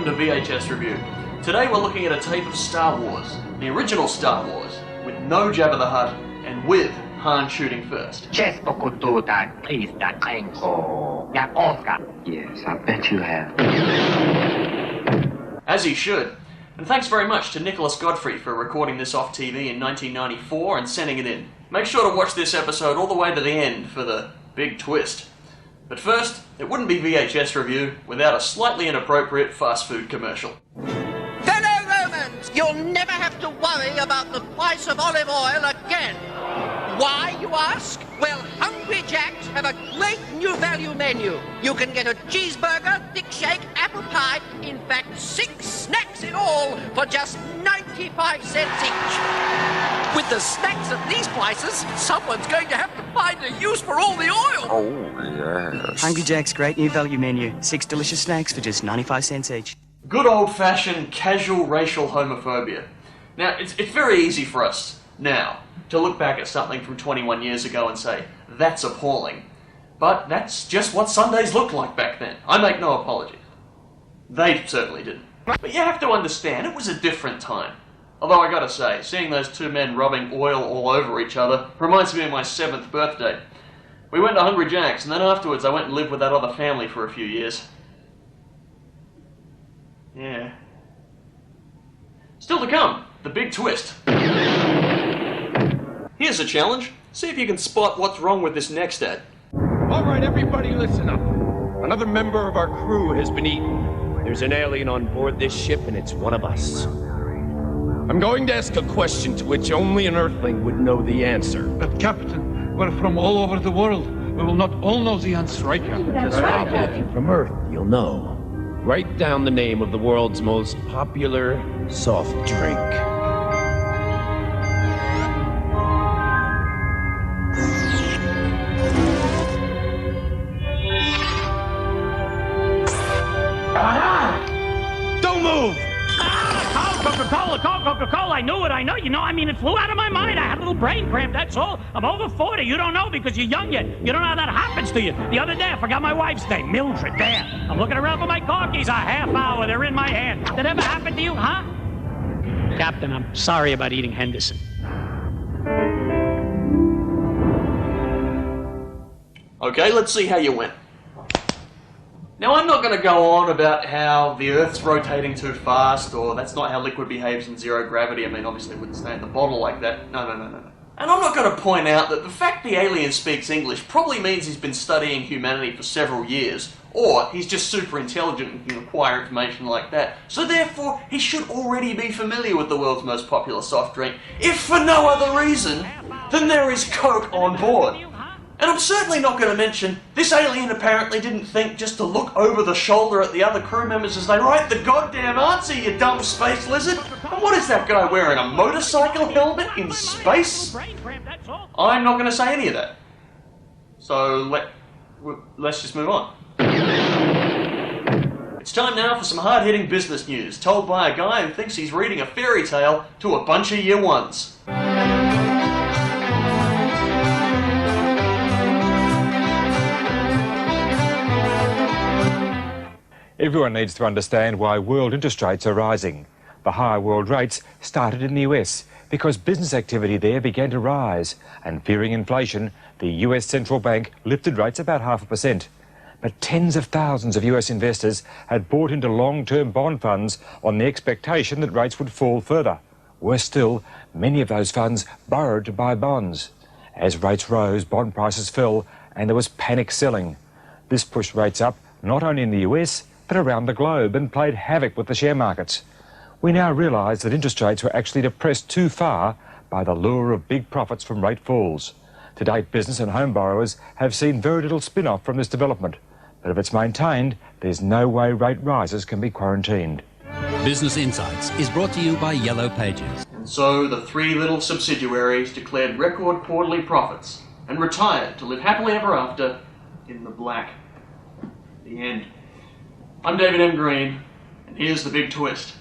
welcome to VHS Revue. Today we're looking at a tape of Star Wars, the original Star Wars, with no Jabba the Hutt and with Han shooting first. Yes, I bet you have. As he should. And thanks very much to Nicholas Godfrey for recording this off TV in 1994 and sending it in. Make sure to watch this episode all the way to the end for the big twist. But first, it wouldn't be VHS Revue without a slightly inappropriate fast food commercial. Fellow Romans, you'll never have to worry about the price of olive oil again. Why, you ask? Well, Hungry Jacks have a great new value menu. You can get a cheeseburger, thick shake, apple pie, in fact 6 snacks in all for just 95 cents each. With the snacks at these prices, someone's going to have to find a use for all the oil. Oh, yes. Hungry Jack's great new value menu. 6 delicious snacks for just 95 cents each. Good old-fashioned casual racial homophobia. Now, it's very easy for us now to look back at something from 21 years ago and say, that's appalling. But that's just what Sundays looked like back then. I make no apologies. They certainly didn't. But you have to understand, it was a different time. Although I gotta say, seeing those two men rubbing oil all over each other reminds me of my 7th birthday. We went to Hungry Jack's, and then afterwards I went and lived with that other family for a few years. Yeah. Still to come, the big twist. Here's a challenge. See if you can spot what's wrong with this next ad. All right, everybody listen up. Another member of our crew has been eaten. There's an alien on board this ship, and it's one of us. I'm going to ask a question to which only an Earthling would know the answer. But, Captain, we're from all over the world. We will not all know the answer, right, Captain? That's right. If you're from Earth, you'll know. Write down the name of the world's most popular soft drink. Don't move! Coca-Cola, I knew it, I know. You know, I mean, it flew out of my mind. I had a little brain cramp, that's all. I'm over 40. You don't know because you're young yet. You don't know how that happens to you. The other day, I forgot my wife's name, Mildred. There. I'm looking around for my car keys. A half hour. They're in my hand. That ever happen to you, huh? Captain, I'm sorry about eating Henderson. Okay, let's see how you went. Now, I'm not going to go on about how the Earth's rotating too fast, or that's not how liquid behaves in zero gravity. I mean, obviously it wouldn't stay in the bottle like that. No. And I'm not going to point out that the fact the alien speaks English probably means he's been studying humanity for several years, or he's just super intelligent and can acquire information like that. So therefore, he should already be familiar with the world's most popular soft drink, if for no other reason than there is Coke on board. And I'm certainly not going to mention, this alien apparently didn't think just to look over the shoulder at the other crew members as they write the goddamn answer, you dumb space lizard. And what is that guy wearing, a motorcycle helmet in space? I'm not going to say any of that. So let's just move on. It's time now for some hard-hitting business news, told by a guy who thinks he's reading a fairy tale to a bunch of year ones. Everyone needs to understand why world interest rates are rising. The higher world rates started in the US because business activity there began to rise, and fearing inflation, the US central bank lifted rates about 0.5%. But tens of thousands of US investors had bought into long-term bond funds on the expectation that rates would fall further. Worse still, many of those funds borrowed to buy bonds. As rates rose, bond prices fell, and there was panic selling. This pushed rates up not only in the US, but around the globe, and played havoc with the share markets. We now realise that interest rates were actually depressed too far by the lure of big profits from rate falls. To date, business and home borrowers have seen very little spin-off from this development. But if it's maintained, there's no way rate rises can be quarantined. Business Insights is brought to you by Yellow Pages. And so the 3 little subsidiaries declared record quarterly profits and retired to live happily ever after in the black. The end. I'm David M. Green, and here's the big twist.